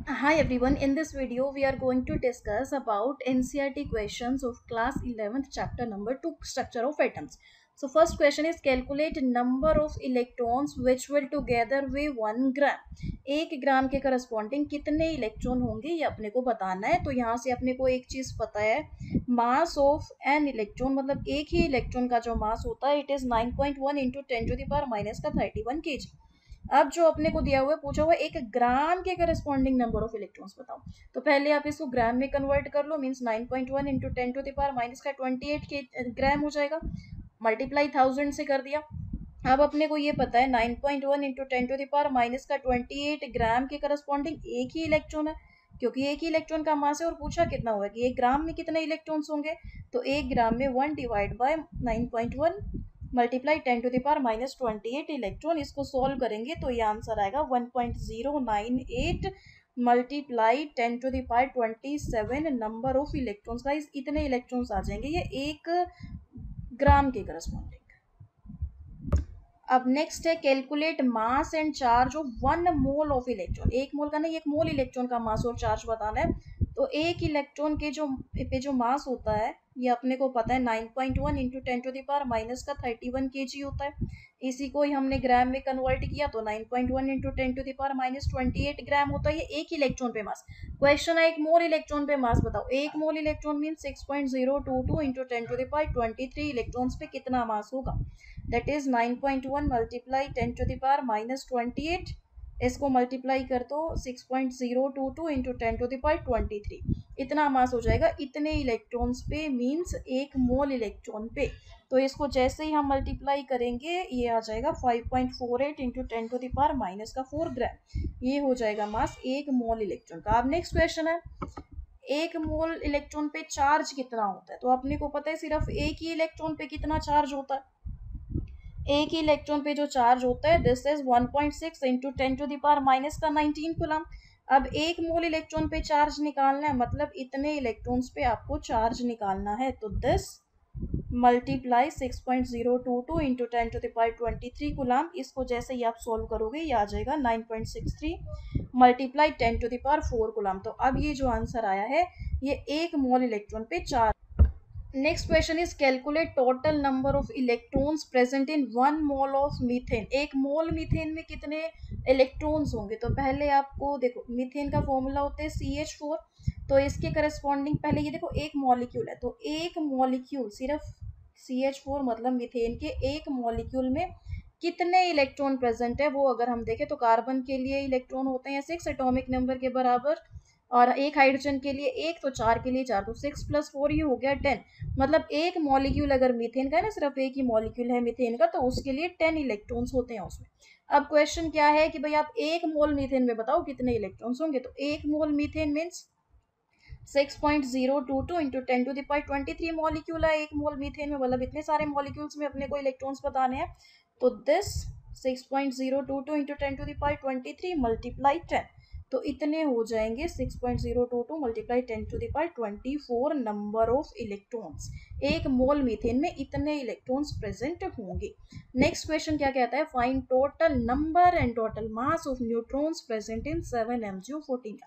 Hi everyone, in this video we are going to discuss about NCERT questions of class 11th chapter number 2 structure of atoms. So first question is calculate number of electrons which will together weigh 1 gram. 1 ग्राम के corresponding कितने electron होंगे ये अपने को बताना है। तो यहाँ से अपने को एक चीज पता है, मास ऑफ एन इलेक्ट्रॉन मतलब एक ही इलेक्ट्रॉन का जो मास होता है इट इज 9.1 इंटू 10⁻³ का 31 kg। अब जो अपने को दिया हुआ है, पूछा हुआ है 1 ग्राम के करस्पॉन्डिंग नंबर ऑफ इलेक्ट्रॉन्स बताओ। तो पहले आप इसको ग्राम में कन्वर्ट कर लो, मींस 9.1 इंटू 10⁻² के ग्राम हो जाएगा, मल्टीप्लाई 1000 से कर दिया। अब अपने को ये पता है 9.1 इंटू 10⁻² ग्राम के करस्पॉन्डिंग एक ही इलेक्ट्रॉन है, क्योंकि एक ही इलेक्ट्रॉन का मास है। और पूछा कितना हुआ कि 1 ग्राम में कितने इलेक्ट्रॉन्स होंगे, तो 1 ग्राम में 1 डिवाइड बाय 9.1 मल्टीप्लाई 10⁻² इलेक्ट्रॉन। इसको सॉल्व करेंगे तो ये आंसर आएगा 1.098 मल्टीप्लाई 10⁻27 नंबर ऑफ इलेक्ट्रॉन्स का इतने इलेक्ट्रॉन्स आ जाएंगे ये 1 ग्राम के करस्पॉन्डिंग। अब नेक्स्ट है calculate mass and charge of 1 mole of electron. 1 मोल का नहीं, 1 मोल इलेक्ट्रॉन का मास और चार्ज बताना है। तो एक इलेक्ट्रॉन के जो मास होता है ये अपने को पता है 9.1 इंटू 10⁻³ kg होता है। इसी को ही हमने ग्राम में कन्वर्ट किया तो 9.1 इंटू 10⁻28 ग्राम होता है ये एक इलेक्ट्रॉन पे मास। क्वेश्चन है 1 मोल इलेक्ट्रॉन पे मास बताओ। 1 मोल इलेक्ट्रॉन मीन 6.022 इंटू 10⁻23 इलेक्ट्रॉन्स पे कितना मास होगा, दैट इज 9.1 मल्टीप्लाई 10⁻28, इसको मल्टीप्लाई कर दो 6.022 इंटू 10⁻23, इतना मास हो जाएगा इतने इलेक्ट्रॉन्स पे, मींस 1 मोल इलेक्ट्रॉन पे। तो इसको जैसे ही हम मल्टीप्लाई करेंगे ये आ जाएगा 5.48 इंटू 10⁻⁴ ग्राम, ये हो जाएगा मास 1 मोल इलेक्ट्रॉन का। अब नेक्स्ट क्वेश्चन है 1 मोल इलेक्ट्रॉन पे चार्ज कितना होता है। तो अपने को पता है सिर्फ एक ही इलेक्ट्रॉन पे कितना चार्ज होता है, एक ही इलेक्ट्रॉन पे जो चार्ज होता है दिस इज 1.6 इंटू 10⁻⁻19 कूलम। अब 1 मोल इलेक्ट्रॉन पे चार्ज निकालना है, मतलब इतने इलेक्ट्रॉन्स पे आपको चार्ज निकालना है। तो दिस मल्टीप्लाई 6.022 इंटू 10⁻23 कूलम, इसको जैसे ही आप सोल्व करोगे ये आ जाएगा 9.63 मल्टीप्लाई 10⁴ कूलम। तो अब ये जो आंसर आया है ये 1 मोल इलेक्ट्रॉन पे charge. Next question is calculate total number of electrons present in 1 mole of methane. 1 mole methane में कितने इलेक्ट्रॉन्स होंगे। तो पहले आपको देखो मीथेन का फॉर्मूला होता है CH4, तो इसके करस्पॉन्डिंग पहले ये देखो एक मॉलिक्यूल है, तो एक मॉलिक्यूल सिर्फ CH4 मतलब मीथेन के एक मॉलिक्यूल में कितने इलेक्ट्रॉन प्रेजेंट है वो अगर हम देखें तो कार्बन के लिए इलेक्ट्रॉन होते हैं 6 एटॉमिक नंबर के बराबर, और एक हाइड्रोजन के लिए 1, तो 4 के लिए 4, तो 6 + 4 ये हो गया 10। मतलब एक मॉलिक्यूल अगर मीथेन का है ना, सिर्फ एक ही मॉलिक्यूल है मीथेन का, तो उसके लिए 10 इलेक्ट्रॉन्स होते हैं उसमें। अब क्वेश्चन क्या है कि भाई आप 1 मोल मीथेन में बताओ कितने इलेक्ट्रॉन्स होंगे। तो 1 मोल मीथेन मीन्स 6.022 इंटू 10⁻23 मॉलिक्यूल है 1 मोल मीथेन में, मतलब इतने सारे मॉलिक्यूल्स में अपने को इलेक्ट्रॉन्स बताने हैं। तो दिस 6.022 इंटू 10⁻23 मल्टीप्लाई 10, तो इतने हो जाएंगे 6.022 मल्टीप्लाई 10⁻24 नंबर ऑफ इलेक्ट्रॉन्स। एक मोल मीथेन में इतने इलेक्ट्रॉन्स प्रेजेंट होंगे। नेक्स्ट क्वेश्चन क्या कहता है, find total number and total mass of neutrons present in 7 MgO 14।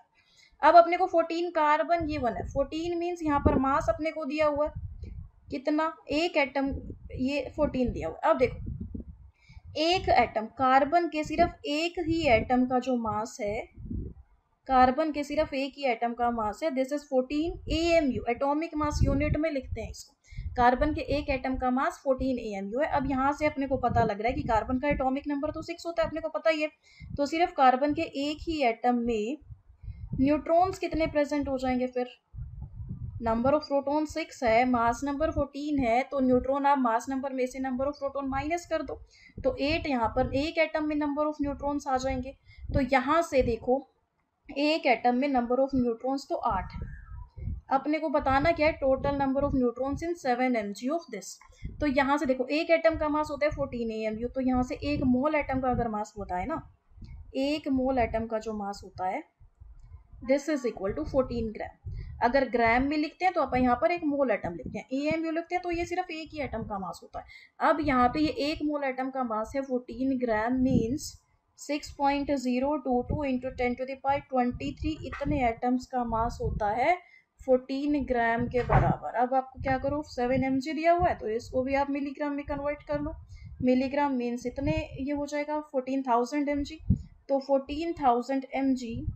अब अपने को 14 कार्बन गिवन है, 14 मीन्स यहाँ पर मास अपने को दिया हुआ है कितना, एक एटम, ये 14 दिया हुआ है। अब देखो एक एटम कार्बन के सिर्फ एक ही एटम का जो मास है, कार्बन के सिर्फ एक ही एटम का मास है, this is 14 AMU, atomic mass unit में लिखते हैं इसको। कार्बन के एक एटम का मास 14 AMU है। अब यहाँ से अपने को पता लग रहा है कि कार्बन का एटॉमिक नंबर तो 6 होता है, अपने को पता ही है। तो सिर्फ कार्बन के एक ही एटम में न्यूट्रॉन्स कितने प्रेजेंट हो जाएंगे, फिर नंबर ऑफ प्रोटॉन 6 है, मास नंबर 14 है, तो न्यूट्रॉन आप मास नंबर में से नंबर ऑफ प्रोटॉन माइनस कर दो, तो 8 यहाँ पर एक एटम में नंबर ऑफ न्यूट्रॉन्स आ जाएंगे। तो यहाँ से देखो एक एटम में नंबर ऑफ न्यूट्रॉन्स तो 8 है, अपने को बताना क्या है total number of neutrons in 7 Mg of this. तो यहाँ से देखो एक एटम का मास होता है 14 AMU, तो यहाँ से एक मोल एटम का अगर मास होता है ना, एक मोल एटम का जो मास होता है दिस इज इक्वल टू 14 ग्राम। अगर ग्राम में लिखते हैं तो अपन यहाँ पर एक मोल एटम लिखते हैं, AMU लिखते हैं तो ये सिर्फ एक ही एटम का मास होता है। अब यहाँ पे ये एक मोल एटम का मास है 14 ग्राम मीन्स 6.022 इंटू 10⁻23 इतने एटम्स का मास होता है 14 ग्राम के बराबर। अब आपको क्या करो, 7 mg दिया हुआ है तो इसको भी आप मिलीग्राम में कन्वर्ट कर लो। मिलीग्राम मीन्स इतने, ये हो जाएगा 14,000 mg। तो 14,000 mg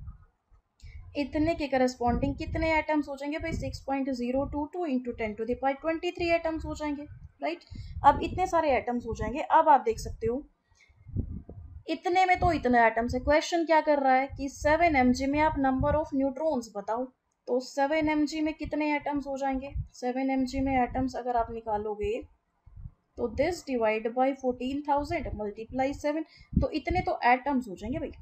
इतने के करस्पॉन्डिंग कितने एटम्स हो जाएंगे भाई, 6.022 इंटू 10⁻23 एटम्स हो जाएंगे, राइट। अब इतने सारे एटम्स हो जाएंगे। अब आप देख सकते हो इतने में तो इतने एटम्स है। क्वेश्चन क्या कर रहा है कि 7 mg में आप नंबर ऑफ न्यूट्रॉन्स बताओ। तो 7 mg में कितने एटम्स हो जाएंगे, 7 mg में एटम्स अगर आप निकालोगे तो दिस डिवाइड बाय 14,000 मल्टीप्लाई 7, तो इतने तो एटम्स हो जाएंगे भाई।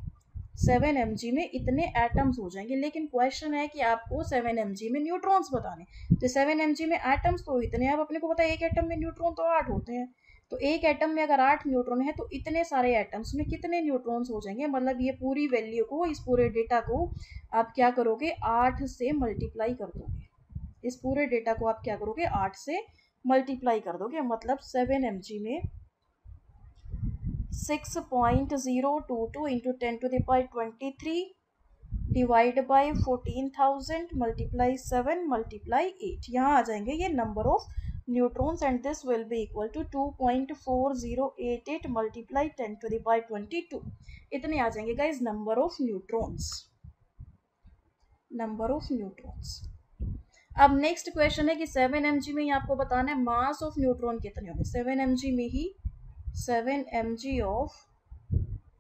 7 mg में इतने एटम्स हो जाएंगे, लेकिन क्वेश्चन है कि आपको 7 mg में न्यूट्रॉन्स बताने। तो 7 mg में एटम्स तो इतने, अब अपने को पता है एक एटम में न्यूट्रॉन तो 8 होते हैं। तो एक एटम में अगर 8 न्यूट्रॉन है तो इतने सारे एटम्स में कितने न्यूट्रॉन्स हो जाएंगे। मतलब ये पूरी वैल्यू को, इस पूरे डेटा को आप क्या करोगे, 8 से मल्टीप्लाई कर दोगे। इस पूरे डेटा को आप क्या करोगे, 8 से मल्टीप्लाई कर दोगे। मतलब 7 mg में 6.022 into 10⁻23 divide by 14,000 multiply 7 multiply 8, यहाँ आ जाएंगे ये number of neutrons and this will be equal to 2.4088 multiply 10⁻22। इतने आ जाएंगे guys number of neutrons, number of neutrons. अब नेक्स्ट क्वेश्चन है कि 7 mg में ही आपको बताना है मास ऑफ न्यूट्रॉन कितने होंगे। 7 mg में ही 7 mg ऑफ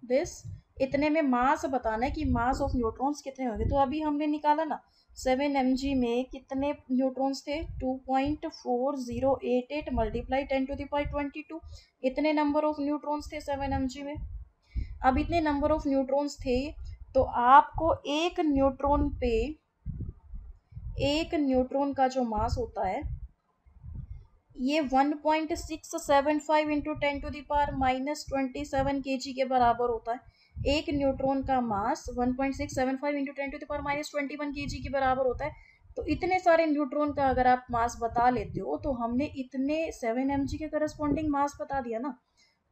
दिस, इतने में मास बताना है कि मास ऑफ न्यूट्रॉन्स कितने होंगे। तो अभी हमने निकाला ना 7 mg में कितने न्यूट्रॉन्स थे, 2.4088 मल्टीप्लाई 10⁻22, इतने नंबर ऑफ न्यूट्रॉन्स थे 7 mg में। अब इतने नंबर ऑफ न्यूट्रॉन्स थे तो आपको एक न्यूट्रॉन पे, एक न्यूट्रॉन का जो मास होता है ये 1.675 इंटू 10⁻⁻27 kg के बराबर होता है। एक न्यूट्रॉन का मास 1.675 इंटू 10⁻⁻21 kg के बराबर होता है। तो इतने सारे न्यूट्रॉन का अगर आप मास बता लेते हो तो हमने इतने 7 mg के करस्पॉन्डिंग मास बता दिया ना।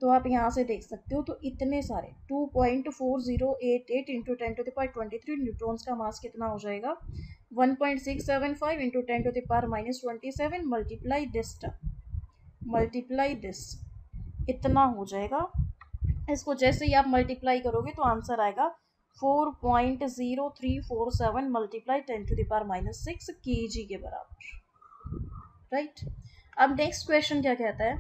तो आप यहाँ से देख सकते हो, तो इतने सारे 2.4088 इंटू 10⁻23 न्यूट्रॉन्स का मास कितना हो जाएगा, 1.675 into 10⁻⁻27 multiply this term, multiply this, इतना हो जाएगा। इसको जैसे ही आप मल्टीप्लाई करोगे तो आंसर आएगा 4.0347 मल्टीप्लाई 10⁻⁻6 kg के बराबर, राइट। अब नेक्स्ट क्वेश्चन क्या कहता है,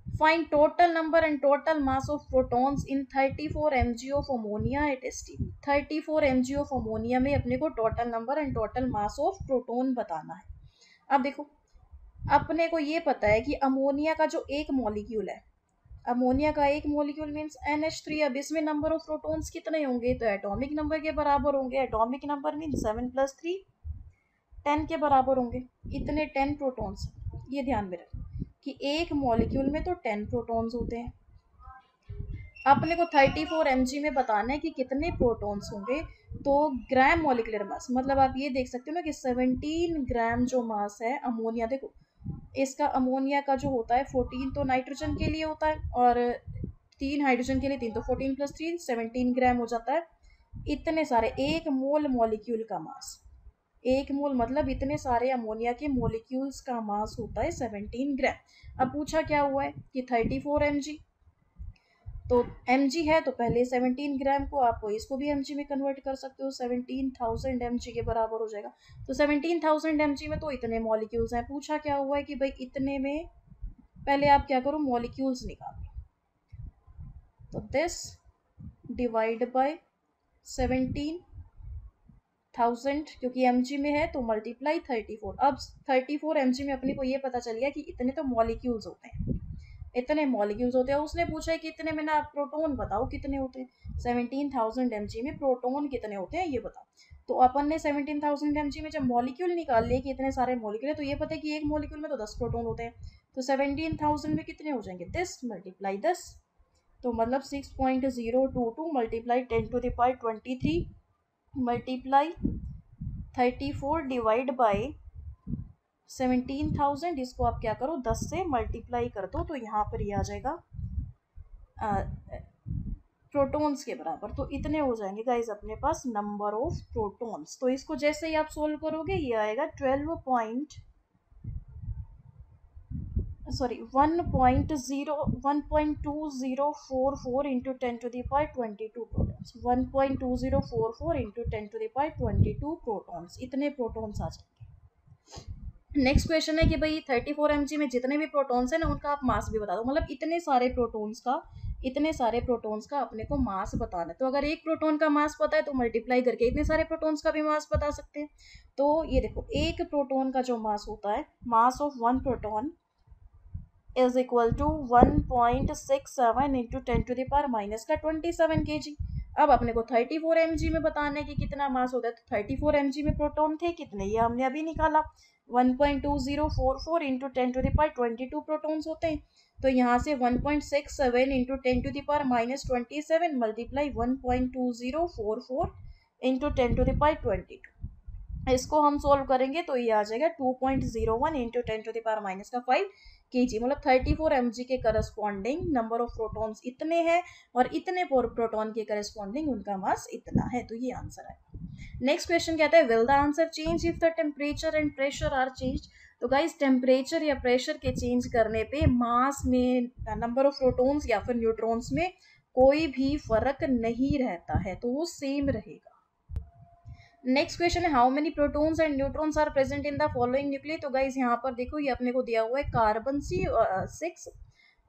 find total number and total mass of protons in 34 mg of ammonia at STP. 34 mg of ammonia में अपने को total number and total mass of proton बताना है। अब देखो अपने को ये पता है कि अमोनिया का जो एक मॉलिक्यूल है, अमोनिया का एक मॉलिक्यूल मीन्स NH3। अब इसमें नंबर ऑफ प्रोटॉन्स कितने होंगे, तो एटॉमिक नंबर के बराबर होंगे। एटॉमिक नंबर मीन्स 7 + 3 10 के बराबर होंगे। इतने 10 प्रोटॉन्स, ये ध्यान में रखें कि एक मॉलिक्यूल में तो 10 प्रोटॉन्स होते हैं। अपने को 34 mg में बताना है कि कितने प्रोटॉन्स होंगे। तो ग्राम मॉलिक्यूलर मास, मतलब आप ये देख सकते हो ना कि 17 ग्राम जो मास है अमोनिया, देखो इसका अमोनिया का जो होता है 14 तो नाइट्रोजन के लिए होता है और 3 हाइड्रोजन के लिए 3, तो 14 + 3 17 ग्राम हो जाता है। इतने सारे, एक मोल मॉलिक्यूल का मास, एक मोल मतलब इतने सारे अमोनिया के मॉलिक्यूल्स का मास होता है 17 ग्राम। अब पूछा क्या हुआ है कि 34 mg, तो mg है तो पहले 17 ग्राम को आप इसको भी mg में कन्वर्ट कर सकते हो, 17,000 mg के बराबर हो जाएगा। तो 17,000 mg में तो इतने मॉलिक्यूल्स हैं। पूछा क्या हुआ है कि भाई इतने में पहले आप क्या करो, मॉलिक्यूल्स निकालो। तो दिस डिवाइड बाय 17,000, क्योंकि mg में है तो मल्टीप्लाई 34। अब 34 mg में अपने को ये पता चल गया कि इतने तो मॉलिक्यूल्स होते हैं, इतने मॉलिक्यूल्स होते हैं। उसने पूछा है कि इतने में ना प्रोटॉन बताओ कितने होते हैं, 17,000 mg में प्रोटॉन कितने होते हैं ये बताओ। तो अपन ने 17,000 mg में जब मॉलिक्यूल निकाल लिए कि इतने सारे मॉलिक्यूल है, तो ये पता है कि एक मॉलिक्यूल में तो 10 प्रोटॉन होते हैं। तो 17,000 में कितने हो जाएंगे, 10 मल्टीप्लाई 10, तो मतलब 6.022 मल्टीप्लाई 10⁻23 मल्टीप्लाई 34 डिवाइड बाय 17,000। इसको आप क्या करो 10 से मल्टीप्लाई कर दो, तो यहाँ पर ये आ जाएगा प्रोटॉन्स के बराबर, तो इतने हो जाएंगे गाइज अपने पास नंबर ऑफ प्रोटॉन्स। तो इसको जैसे ही आप सोल्व करोगे ये आएगा 1.2044 इंटू 10⁻22 प्रोटॉन्स, 1.2044 इंटू 10⁻22 प्रोटॉन्स, इतने प्रोटॉन्स आ जाएंगे। नेक्स्ट क्वेश्चन है कि भाई 34 mg में जितने भी प्रोटॉन्स है ना उनका आप मास भी बता दो, मतलब इतने सारे प्रोटॉन्स का अपने को मास बताना है। तो अगर एक प्रोटॉन का मास पता है तो मल्टीप्लाई करके इतने सारे प्रोटॉन्स का भी मास बता सकते हैं। तो ये देखो एक प्रोटॉन का जो मास होता है, mass of one proton is equal to 1.67 into 10⁻⁻27 kg। अब अपने को 34 mg में बताना है कि कितना मास होता है। तो 34 mg में प्रोटॉन थे कितने, ये हमने अभी निकाला, 1.2044 इंटू 10⁻22 प्रोटॉन्स होते हैं। तो यहाँ से 1.67 इंटू 10⁻⁻27 मल्टीप्लाई 1.2044 इंटू 10⁻22, इसको हम सोल्व करेंगे तो ये आ जाएगा 2.01 इंटू 10⁻⁻5 kg, मतलब 34 mg के करस्पॉन्डिंग नंबर ऑफ प्रोटॉन्स इतने हैं और इतने प्रोटॉन के करस्पॉन्डिंग उनका मास इतना है। तो ये आंसर है। नेक्स्ट क्वेश्चन कहता है will the answer change if the temperature and pressure are change. तो गाइस टेम्परेचर या प्रेशर के चेंज करने पे मास में, नंबर ऑफ प्रोटॉन्स या फिर न्यूट्रॉन्स में कोई भी फर्क नहीं रहता है, तो वो सेम रहेगा। नेक्स्ट क्वेश्चन है how many protons and neutrons are present in the following nucleus. तो गाइस यहाँ पर देखो ये अपने को दिया हुआ है कार्बन 6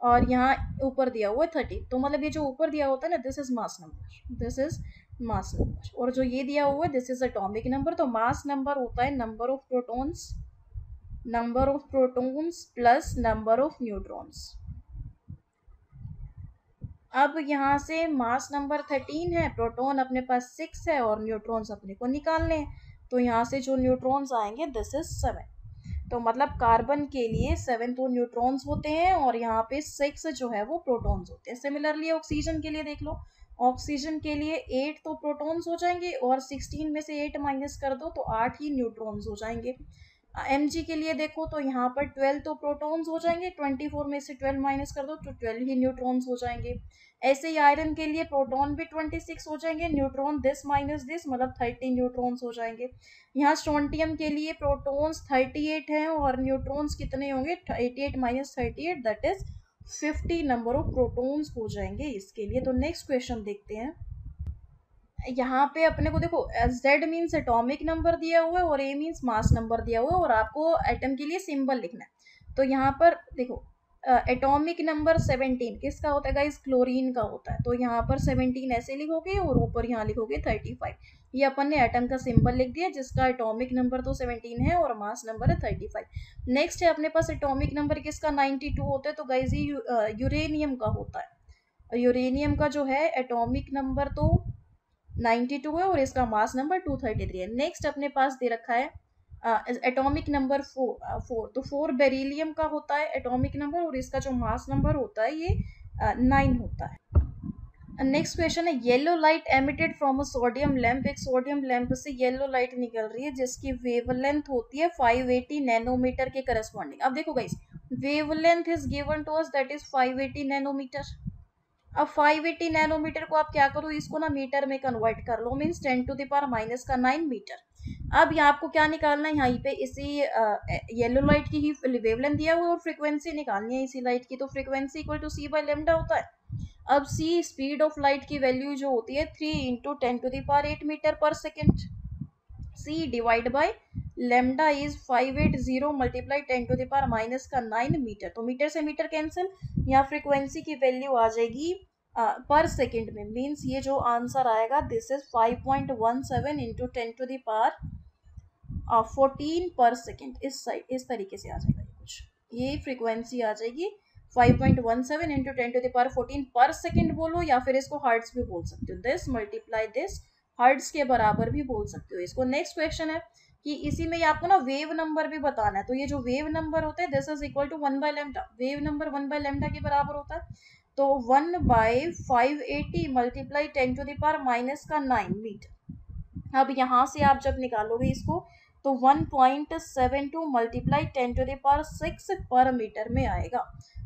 और यहाँ ऊपर दिया हुआ है 30। तो मतलब ये जो ऊपर दिया होता है ना this is mass number, this is mass number, और जो ये दिया हुआ है दिस इज एटॉमिक नंबर। तो मास नंबर होता है number of protons plus number of neutrons. अब यहाँ से मास नंबर 13 है, प्रोटॉन अपने पास 6 है और न्यूट्रॉन्स अपने को निकालने हैं। तो यहाँ से जो न्यूट्रॉन्स आएंगे दिस इज 7। तो मतलब कार्बन के लिए 7 तो न्यूट्रॉन्स होते हैं और यहाँ पे 6 जो है वो प्रोटॉन्स होते हैं। सिमिलरली ऑक्सीजन के लिए देख लो, ऑक्सीजन के लिए 8 तो प्रोटॉन्स हो जाएंगे और 16 में से 8 माइनस कर दो तो 8 ही न्यूट्रॉन्स हो जाएंगे। mg के लिए देखो तो यहाँ पर 12 तो प्रोटॉन्स हो जाएंगे, 24 में से 12 माइनस कर दो तो 12 ही न्यूट्रॉन्स हो जाएंगे। ऐसे ही आयरन के लिए प्रोटॉन भी 26 हो जाएंगे, न्यूट्रॉन दिस माइनस दिस मतलब 30 न्यूट्रॉन्स हो जाएंगे। यहाँ स्ट्रोंटियम के लिए प्रोटॉन्स 38 हैं और न्यूट्रॉन्स कितने होंगे, 88 minus 38 that is 50 number of protons हो जाएंगे इसके लिए। तो नेक्स्ट क्वेश्चन देखते हैं। यहाँ पे अपने को देखो Z मीन्स एटॉमिक नंबर दिया हुआ है और A मीन्स मास नंबर दिया हुआ है और आपको एटम के लिए सिंबल लिखना है। तो यहाँ पर देखो एटॉमिक नंबर 17 किसका होता है गाइस, क्लोरीन का होता है। तो यहाँ पर 17 ऐसे लिखोगे और ऊपर यहाँ लिखोगे 35। ये अपन ने एटम का सिंबल लिख दिया जिसका एटॉमिक नंबर तो 17 है और मास नंबर है 35। नेक्स्ट है अपने पास एटॉमिक नंबर किसका 92 होता है। तो गाइस ये यूरेनियम का होता है। यूरेनियम का जो है एटॉमिक नंबर तो 92 है और इसका मास नंबर 233 है। नेक्स्ट अपने पास दे रखा है एटॉमिक नंबर 4 तो 4 बेरिलियम का होता है एटॉमिक नंबर और इसका जो मास नंबर होता है ये 9 होता है। नेक्स्ट क्वेश्चन है yellow light emitted from a sodium lamp. एक सोडियम लैंप से येलो लाइट निकल रही है जिसकी वेवलेंथ होती है 580 नैनोमीटर के करस्पॉन्डिंग। अब देखो guys wavelength is given to us that is 580 nanometre. अब 580 नैनोमीटर को आप क्या करो, इसको ना मीटर में कन्वर्ट कर लो, मीन्स 10⁻⁻9 मीटर। अब यहाँ आपको क्या निकालना है, यहाँ पे इसी येलो लाइट की ही वेवलेंथ दिया हुआ है और फ्रीक्वेंसी निकालनी है इसी लाइट की। तो frequency equal to c by lambda होता है। अब c स्पीड ऑफ लाइट की वैल्यू जो होती है 3 इंटू 10⁸ मीटर पर second, c divide by lambda is 580 multiply 10⁻⁻9 metre. तो मीटर से मीटर कैंसिल, यहाँ फ्रीक्वेंसी की वैल्यू आ जाएगी पर सेकेंड में, मीन्स ये जो आंसर आएगा दिस इज 5.17 इंटू 10⁻14 पर सेकेंड। इस तरीके से आ जाएगा ये कुछ, ये फ्रीक्वेंसी आ जाएगी 5.17 इंटू 10⁻14 पर सेकेंड बोलो या फिर इसको हर्ट्ज भी बोल सकते हो, दिस मल्टीप्लाई दिस हर्ट्ज के बराबर भी बोल सकते हो इसको। नेक्स्ट क्वेश्चन है कि इसी में आपको ना वेव नंबर भी बताना है। तो ये जो वेव नंबर होता है this is equal to 1 by lambda, wave number 1 by lambda के बराबर होता है। तो 1 बाय 580 मल्टीप्लाई 10⁻⁻9 मीटर। अब यहाँ से आप जब निकालोगे इसको तो 1.72 मल्टीप्लाई 10⁻6 पर मीटर में आएगा।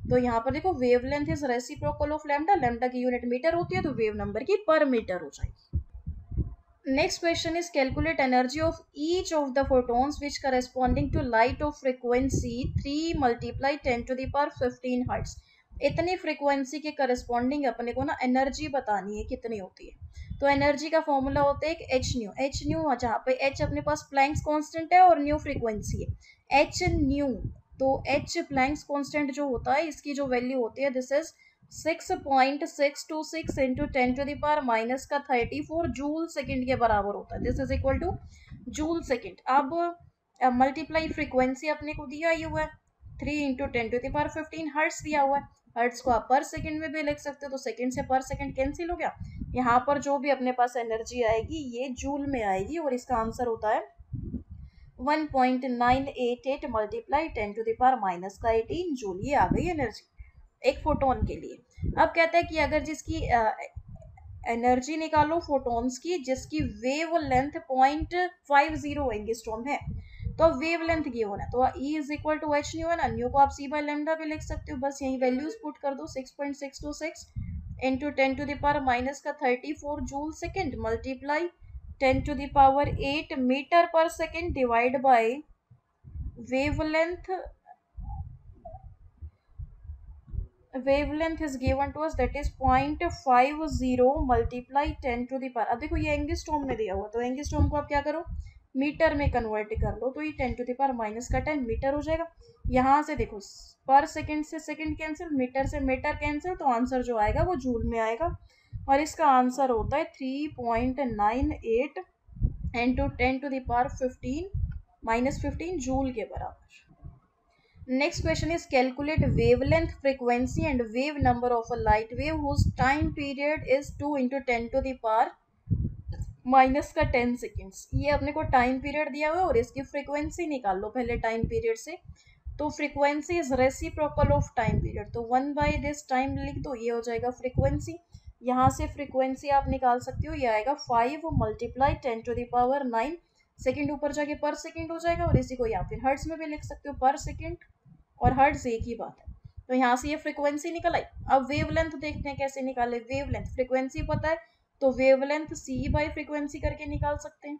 तो यहाँ पर देखो wavelength is reciprocal of lambda, lambda की यूनिट मीटर होती है तो वेव नंबर की पर मीटर हो जाएगी। Next question is calculate energy of each of the photons which corresponding to light of frequency 3 multiply 10 to the power 15 hertz। इतनी frequency के करस्पॉन्डिंग अपने को ना एनर्जी बतानी है कितनी होती है। तो एनर्जी का फॉर्मूला होता है एच न्यू, जहाँ पे एच अपने पास प्लैंक्स कांस्टेंट है और न्यू फ्रीक्वेंसी है एच न्यू। तो एच प्लैंक्स कांस्टेंट जो होता है इसकी जो वैल्यू होती है this is 6.626 into 10 to the power minus का 34 जूल सेकेंड के बराबर होता है। This is equal to joule second. अब मल्टीप्लाई फ्रीक्वेंसी अपने को दिया ही हुआ है 3 into 10 to the power 15 hertz दिया हुआ है। हर्ट्स को आप पर सेकेंड में भी लिख सकते हो तो सेकेंड से पर सेकेंड कैंसिल हो गया। यहाँ पर जो भी अपने पास एनर्जी आएगी ये जूल में आएगी और इसका आंसर होता है 1.988 multiply 10 to the power minus का 18 जूल। ये आ गई एनर्जी एक फोटोन के लिए। अब कहता है कि अगर जिसकी एनर्जी निकालो फोटॉन्स की जिसकी वेव लेंथ 0.50 एंगस्ट्रॉम है, तो वेव लेंथ गिवन है तो E is equal to h nu है ना, न्यू को आप सी बाय लेमडा भी लिख सकते हो, बस यही वैल्यूज पुट कर दो 6.626 into 10 to the power minus का 34 joule second multiply 10 to the power 8 metre पर second divide by wavelength is given to us that is 0.50 multiply 10 to the power। अब देखो ये एंगस्ट्रॉम में दिया हुआ तो एंगस्ट्रॉम को आप क्या करो मीटर में कन्वर्ट कर लो तो ये 10 टू द पावर माइनस का 10 मीटर हो जाएगा। यहाँ से देखो पर सेकंड से सेकंड कैंसिल, मीटर से मीटर कैंसिल, तो आंसर जो आएगा वो जूल में आएगा और इसका आंसर होता है 3.98 into 10 to the power 15 joule के बराबर। Next question is calculate wavelength, frequency and wave number of a light wave whose time period is 2 into 10 to the power minus का 10 सेकेंड्स। ये अपने को टाइम पीरियड दिया हुआ है और इसकी फ्रीक्वेंसी निकाल लो पहले टाइम पीरियड से। तो frequency is reciprocal of time period, तो 1 बाई दिस टाइम लिख दो, ये हो जाएगा फ्रीक्वेंसी। यहाँ से फ्रीक्वेंसी आप निकाल सकते हो, ये आएगा 5 multiply 10 to the power 9 second, ऊपर जाके पर सेकेंड हो जाएगा और इसी को या फिर हर्ट्स में भी लिख सकते हो, पर सेकेंड और हर्ट्ज एक ही बात है। तो यहाँ से ये फ्रीक्वेंसी निकल आई। अब वेवलेंथ देखते हैं कैसे निकाले। वेवलेंथ फ्रीक्वेंसी पता है तो वेवलेंथ सी बाई फ्रीक्वेंसी करके निकाल सकते हैं।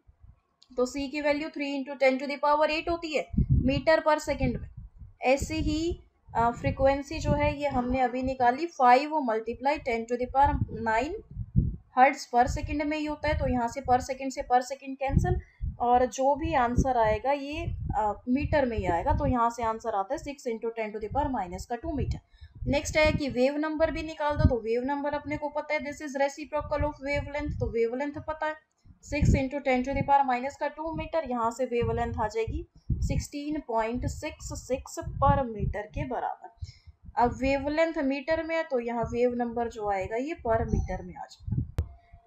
तो सी की value 3 into 10 to the power 8 होती है मीटर पर सेकेंड में। ऐसे ही फ्रीक्वेंसी जो है ये हमने अभी निकाली 5 multiply 10 to the power 9 hertz पर सेकेंड में ही होता है, तो यहाँ से पर सेकेंड कैंसिल और जो भी आंसर आएगा ये मीटर में ही आएगा। तो यहाँ से आंसर आता है 6 into 10 to the power minus का 2 मीटर। नेक्स्ट है कि वेव नंबर भी निकाल दो, तो वेव नंबर अपने को पता है this is reciprocal of wavelength, तो वेवलेंथ पता है 6 into 10 to the power minus का 2 मीटर। यहाँ से वेवलेंथ आ जाएगी 16.66 पर मीटर के बराबर। अब वेवलेंथ मीटर में है तो यहाँ वेव नंबर जो आएगा ये पर मीटर में आ जाएगा।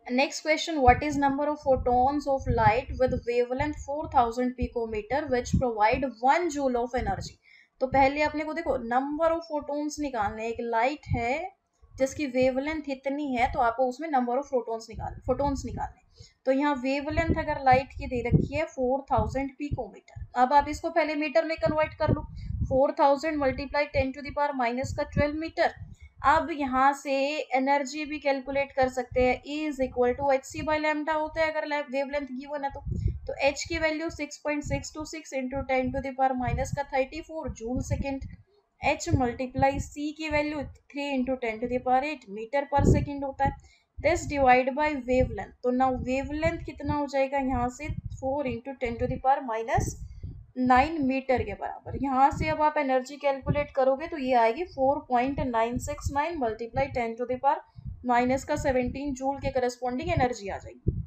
Next question, what is number of photons of light with wavelength 4000 picometer which provide 1 joule of energy। तो पहले अपने को देखो नंबर ऑफ फोटोन्स निकालने। एक लाइट है जिसकी वेवलेंथ इतनी है तो आपको उसमें नंबर ऑफ फोटोन्स निकालने। तो यहाँ वेवलेंथ अगर लाइट की दे रखी है 4000 पिकोमीटर, अब आप इसको पहले मीटर में कन्वर्ट कर लो। 4000 multiply 10 to the power minus का 12 मीटर। अब यहाँ से एनर्जी भी कैलकुलेट कर सकते हैं, E is equal to h c by lambda होता है अगर वेवलेंथ गिवन है तो H की value 6.626 into 10 to the power minus का 34 joule second. H multiply C की value 3 into 10 to the power 8 metre पर सेकेंड होता है। दिस डिवाइड बाई वेवलेंथ, तो नाउ वेवलेंथ कितना हो जाएगा यहाँ से 4 into 10 to the power minus 9 metre के बराबर। यहाँ से अब आप एनर्जी कैलकुलेट करोगे तो ये आएगी 4.969 multiply 10 to the power minus का 17 जूल के करस्पॉन्डिंग एनर्जी आ जाएगी।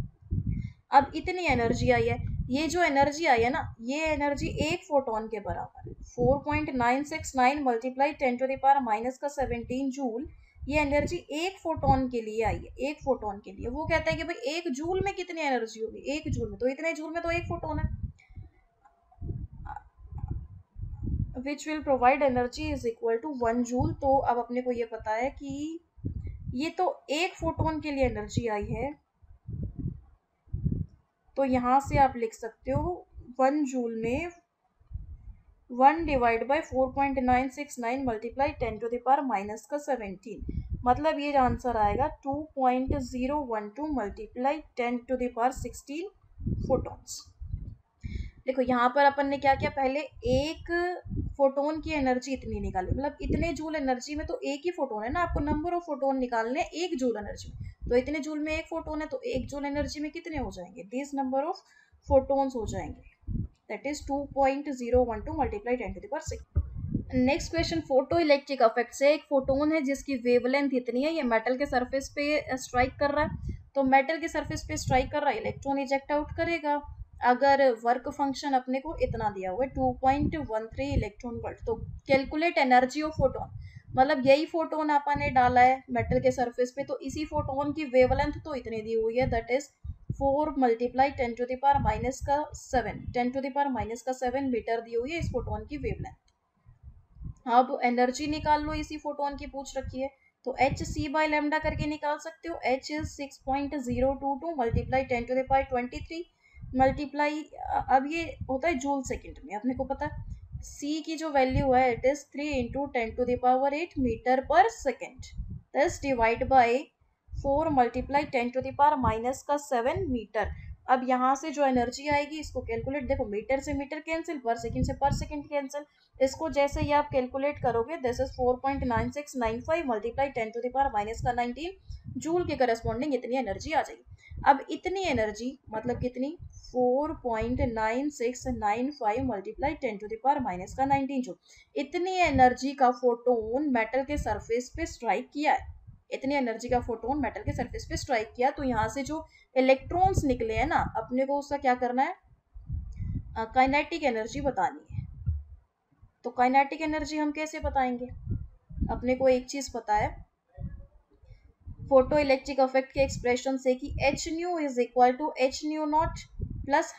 अब इतनी एनर्जी आई है, ये जो एनर्जी आई है ना ये एनर्जी एक फोटोन के बराबर है। 4.969 multiply 10 to the power minus का 17 जूल, ये एनर्जी एक फोटोन के लिए आई है, एक फोटोन के लिए। वो कहता है कि भाई एक जूल में कितनी एनर्जी होगी, एक जूल में, तो इतने जूल में तो एक फोटोन है। Which will provide energy is equal to 1 joule. तो अब अपने को ये पता है कि ये तो एक फोटोन के लिए एनर्जी आई है, तो यहाँ से आप लिख सकते हो 1 जूल में 1 डिवाइड बाई 4.969 मल्टीप्लाई 10⁻⁻17, मतलब ये आंसर आएगा 2.012 मल्टीप्लाई 10⁻16 फोटॉन्स। देखो यहाँ पर अपन ने क्या किया, पहले एक फोटोन की एनर्जी इतनी निकाली, मतलब इतने जूल एनर्जी में तो एक ही फोटोन है ना, आपको नंबर ऑफ फोटोन निकालने हैं एक जूल एनर्जी में, तो इतने जूल में एक फोटोन है तो एक जूल एनर्जी में कितने हो जाएंगे, दिस नंबर ऑफ फोटोन्स हो जाएंगे, that is 2.012 multiply 10⁻6। Next question, photo electric effect से एक फोटोन है जिसकी वेवलेंथ इतनी है, ये मेटल के सरफेस पे स्ट्राइक कर रहा है, तो मेटल के सरफेस पे स्ट्राइक कर रहा है, इलेक्ट्रॉन इजेक्ट आउट करेगा अगर वर्क फंक्शन अपने को इतना दिया हुआ है 2.13 इलेक्ट्रॉन वोल्ट। तो कैलकुलेट एनर्जी ऑफ फोटोन, मतलब यही फोटोन अपन ने डाला है मेटल के सरफेस पे, तो इसी फोटोन की वेवलेंथ तो इतनी दी हुई है, दैट इज 4 मल्टीप्लाई 10⁻⁻7 मीटर दी हुई है इस फोटोन की वेवलेंथ। अब एनर्जी निकाल लो, इसी फोटोन की पूछ रखी है, तो एच सी बाई लेमडा करके निकाल सकते हो, एच इज 6.022 मल्टीप्लाई 10⁻23 मल्टीप्लाई, अब ये होता है जूल सेकंड में, अपने को पता है सी की जो वैल्यू है इट इज 3 इंटू 10⁸ मीटर पर सेकेंड, दस डिवाइड बाई 4 मल्टीप्लाई 10⁻⁻7 मीटर। अब यहाँ से जो एनर्जी आएगी इसको कैलकुलेट, देखो मीटर से मीटर कैंसिल, पर सेकंड से पर सेकंड कैंसिल, इसको जैसे ही आप कैलकुलेट करोगे दिस इज 4.9695 मल्टीप्लाई 10⁻⁻19 जूल के करस्पॉन्डिंग इतनी एनर्जी आ जाएगी। अब इतनी एनर्जी मतलब कितनी, 4.9695 मल्टीप्लाई 10⁻⁻19 जूल, इतनी एनर्जी का फोटोन मेटल के सरफेस पे स्ट्राइक किया है, इतनी एनर्जी का फोटोन मेटल के सरफेस पे स्ट्राइक किया, तो यहाँ से जो इलेक्ट्रॉन्स निकले हैं ना, अपने को उसका क्या करना है, काइनेटिक एनर्जी बतानी है। तो काइनेटिक एनर्जी हम कैसे बताएंगे, अपने को एक चीज पता है फोटो इलेक्ट्रिक इफेक्ट के एक्सप्रेशन से कि h nu is equal to h nu not plus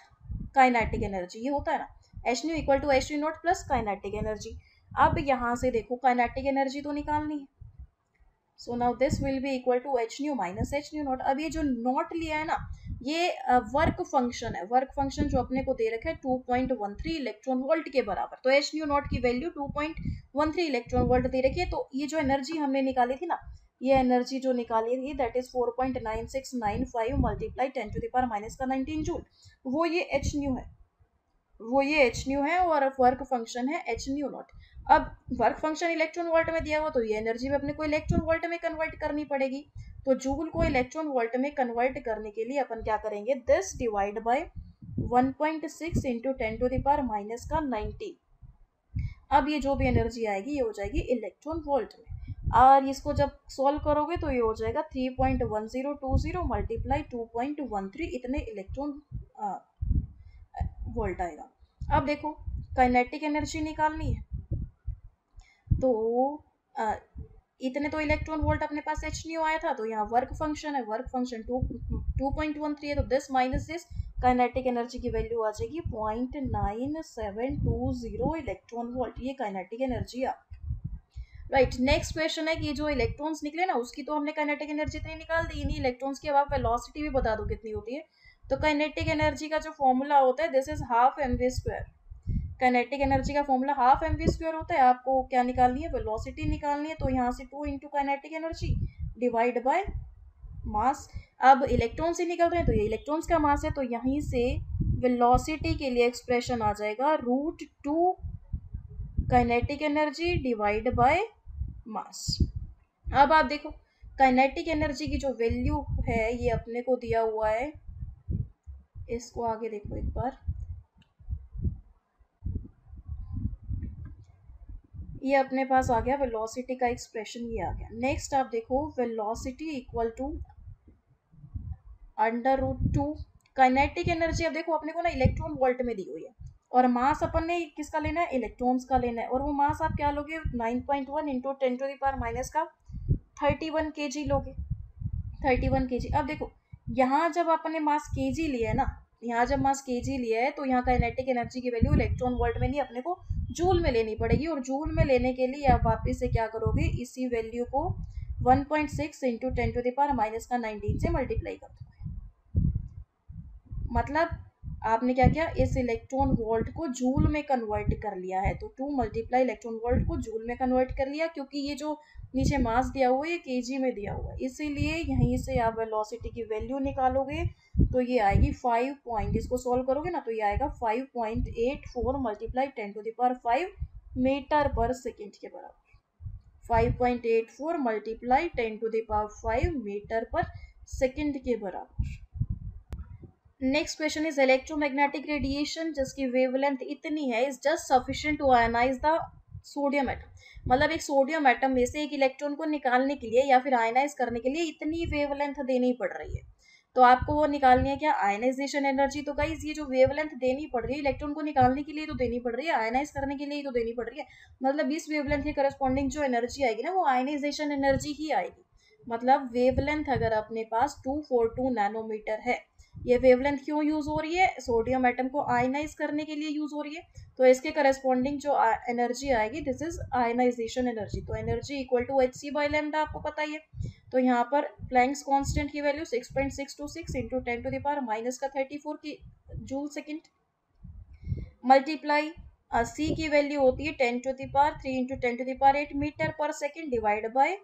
kinetic energy, ये होता है ना, h nu equal to h nu not plus kinetic energy. अब यहाँ से देखो काइनेटिक एनर्जी तो निकालनी है, so now this will be equal to h nu minus h nu not. अब ये जो नॉट लिया है ना, ये वर्क फंक्शन है, वर्क फंक्शन जो अपने को दे रखा है 2.13 इलेक्ट्रॉन वोल्ट के बराबर, तो एच न्यू नॉट की वैल्यू 2.13 इलेक्ट्रॉन वोल्ट दे रखी है, तो ये जो एनर्जी हमने निकाली थी ना, ये एनर्जी जो निकाली थी दैट इज 4.9695 मल्टीप्लाई 10⁻⁻19 जूल, वो ये एच न्यू है, वो ये एच न्यू है और वर्क फंक्शन है एच न्यू नॉट। अब वर्क फंक्शन इलेक्ट्रॉन वोल्ट में दिया हुआ, तो ये एनर्जी में अपने को इलेक्ट्रॉन वोल्ट में कन्वर्ट करनी पड़ेगी, तो जूल को इलेक्ट्रॉन वोल्ट में कन्वर्ट करने के लिए अपन क्या करेंगे, दिस डिवाइड बाय 1.6 इंटू 10⁻⁻19। अब ये जो भी एनर्जी आएगी ये हो जाएगी इलेक्ट्रॉन वोल्ट में, और इसको जब सॉल्व करोगे तो ये हो जाएगा 3.1020 मल्टीप्लाई 2.13, इतने इलेक्ट्रॉन वोल्ट आएगा। अब देखो काइनेटिक एनर्जी निकालनी है, तो इतने तो इलेक्ट्रॉन वोल्ट अपने पास एच न्यू आया था, तो यहाँ वर्क फंक्शन है, वर्क फंक्शन 2.13 है, तो this minus this, kinetic energy की वैल्यू आ जाएगी 0.9720 इलेक्ट्रॉन वोल्ट, ये काइनेटिक एनर्जी आ राइट। नेक्स्ट क्वेश्चन है कि जो इलेक्ट्रॉन्स निकले ना उसकी तो हमने काइनेटिक एनर्जी इतनी निकाल दी, इन्हीं इलेक्ट्रॉन्स की अब आप वेलोसिटी भी बता दो कितनी होती है, तो काइनेटिक एनर्जी का जो फॉर्मूला होता है this is half mv square, kinetic energy का फॉर्मूला हाफ mv स्क्वायर होता है, आपको क्या निकालनी है, वेलोसिटी निकालनी है, तो यहाँ से 2 into kinetic energy divide by mass. अब इलेक्ट्रॉन से निकल रहे हैं तो ये इलेक्ट्रॉन्स का मास है, तो यहीं से वेलोसिटी के लिए एक्सप्रेशन आ जाएगा √2 kinetic energy divide by mass. अब आप देखो काइनेटिक एनर्जी की जो वैल्यू है ये अपने को दिया हुआ है, इसको आगे देखो एक बार, ये अपने पास आ गया वेलोसिटी का एक्सप्रेशन, ये आ गया। नेक्स्ट आप देखो velocity equal to √2 kinetic energy, अब देखो अपने को ना इलेक्ट्रॉन वोल्ट में दी हुई है, और मास अपन ने किसका लेना है, इलेक्ट्रॉन्स का लेना है, और वो मास आप क्या लोगे 9.1 इंटू 10⁻⁻31 kg लोगे, 31 kg। अब देखो यहाँ जब आपने मास kg लिया है ना, यहाँ जब मास kg लिया है तो यहाँ काइनेटिक एनर्जी की वैल्यू इलेक्ट्रॉन वोल्ट में नहीं अपने को जूल में लेनी पड़ेगी, और जूल में लेने के लिए आप वापस से क्या करोगे, इसी वैल्यू को 1.6 इंटू 10⁻⁻19 से मल्टीप्लाई कर दोगे, मतलब आपने क्या किया, इस इलेक्ट्रॉन वोल्ट को जूल में कन्वर्ट कर लिया है। तो 2 मल्टीप्लाई इलेक्ट्रॉन वोल्ट को जूल में कन्वर्ट कर लिया, क्योंकि ये जो नीचे मास दिया हुआ है ये केजी में दिया हुआ है, इसीलिए यहीं से आप वेलोसिटी की वैल्यू निकालोगे तो ये आएगी 5 पॉइंट, इसको सोल्व करोगे ना तो ये आएगा 5.84 मल्टीप्लाई 10⁵ मीटर पर सेकेंड के बराबर। 5.84 मल्टीप्लाई 10⁵ मीटर पर सेकेंड के बराबर। Next question is electromagnetic radiation जिसकी वेवलेंथ इतनी है is just sufficient to ionise the sodium atom. मतलब एक सोडियम एटम में से एक इलेक्ट्रॉन को निकालने के लिए या फिर आयनाइज करने के लिए इतनी वेवलेंथ देनी पड़ रही है। तो आपको वो निकालनी है क्या, आयनाइजेशन एनर्जी। तो गाइस ये जो वेवलेंथ देनी पड़ रही है इलेक्ट्रॉन को निकालने के लिए तो देनी पड़ रही है, आयनाइज करने के लिए तो देनी पड़ रही है। मतलब इस वेवलेंथ के करस्पॉन्डिंग जो एनर्जी आएगी ना वो आयनाइजेशन एनर्जी ही आएगी। मतलब वेवलेंथ अगर अपने पास 242 नैनोमीटर है, ये वेवलेंथ क्यों यूज हो रही है, सोडियम एटम को आयनाइज करने के लिए यूज हो रही है। तो इसके करस्पॉन्डिंग जो एनर्जी आएगी दिस इज आयनाइजेशन एनर्जी। तो एनर्जी इक्वल टू hc/λ आपको पता ही है। तो यहाँ पर प्लैंक्स कांस्टेंट की वैल्यू 6.626 इंटू 10⁻⁻34 की जूल सेकेंड मल्टीप्लाई सी की वैल्यू होती है 10⁻³ इंटू 10⁸ मीटर पर सेकेंड डिवाइड बाय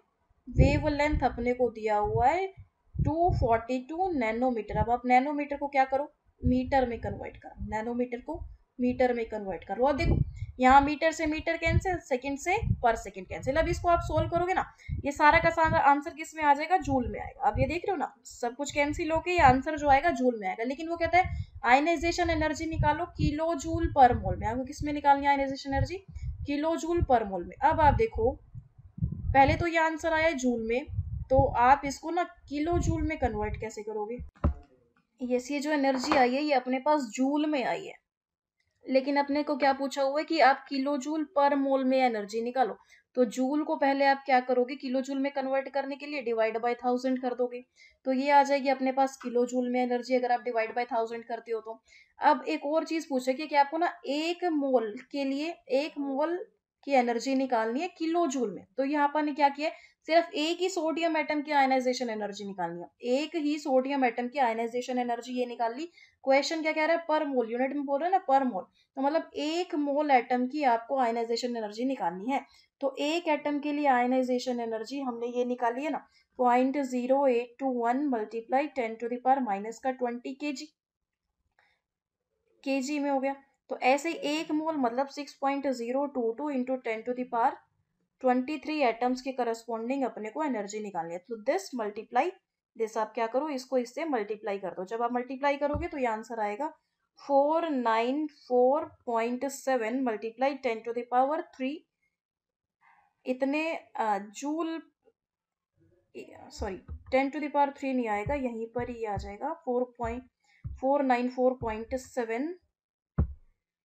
वेवलेंथ अपने को दिया हुआ है 242 नैनोमीटर। अब आप नैनोमीटर को क्या करो, मीटर में कन्वर्ट करो, नैनोमीटर को मीटर में कन्वर्ट करो। और देखो यहाँ मीटर से मीटर कैंसिल, सेकंड से पर सेकंड कैंसिल। अब इसको आप सोल्व करोगे ना ये सारा का सारा आंसर किस में आ जाएगा, जूल में आएगा। अब ये देख रहे हो ना सब कुछ कैंसिल होके ये आंसर जो आएगा जूल में आएगा। लेकिन वो कहता है आयनाइजेशन एनर्जी निकालो किलो जूल पर मोल में। आपको किस में निकालनी है आयनाइजेशन एनर्जी, किलो जूल पर मोल में। अब आप देखो पहले तो ये आंसर आया जूल में, तो आप इसको ना किलो जूल में कन्वर्ट कैसे करोगे। यस ये जो एनर्जी आई है ये अपने पास जूल में आई है, लेकिन अपने को क्या पूछा हुआ है कि आप किलो जूल पर मोल में एनर्जी निकालो। तो जूल को पहले आप क्या करोगे, किलो जूल में कन्वर्ट करने के लिए डिवाइड बाय 1000 कर दोगे, तो ये आ जाएगी अपने पास किलो जूल में एनर्जी अगर आप डिवाइड बाय 1000 करते हो तो। अब एक और चीज पूछेगी कि आपको ना एक मोल के लिए एक मोल की एनर्जी निकालनी है किलो जूल में। तो यहाँ पर ने क्या किया है, सिर्फ एक ही सोडियम एटम की आयनाइजेशन एनर्जी निकालनी है, एक ही सोडियम एटम की आयनाइजेशन एनर्जी ये निकाल ली। क्वेश्चन क्या कह रहा है, पर मोल, यूनिट में बोल रहे हैं ना पर मोल। तो मतलब एक मोल एटम की आपको आयनाइजेशन एनर्जी निकालनी है। तो एक एटम के लिए आयनाइजेशन एनर्जी हमने ये निकाली है ना 0.0821 मल्टीप्लाई 10⁻⁻20 केजी में हो गया। तो ऐसे एक मोल मतलब 6.022 इंटू 10⁻23 एटम्स के करस्पॉन्डिंग अपने को एनर्जी निकालनी है। तो दिस मल्टीप्लाई दिस, आप क्या करो इसको इससे मल्टीप्लाई कर दो। जब आप मल्टीप्लाई करोगे तो ये आंसर आएगा 494.7 मल्टीप्लाई 10⁻³ इतने जूल, सॉरी 10⁻³ नहीं आएगा, यहीं पर ही आ जाएगा 494.7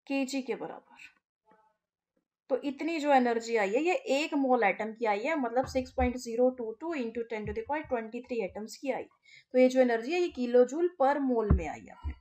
केजी के बराबर। तो इतनी जो एनर्जी आई है ये एक मोल एटम की आई है, मतलब 6.022 इंटू 10⁻23 एटम्स की आई। तो ये जो एनर्जी है ये किलो जूल पर मोल में आई है।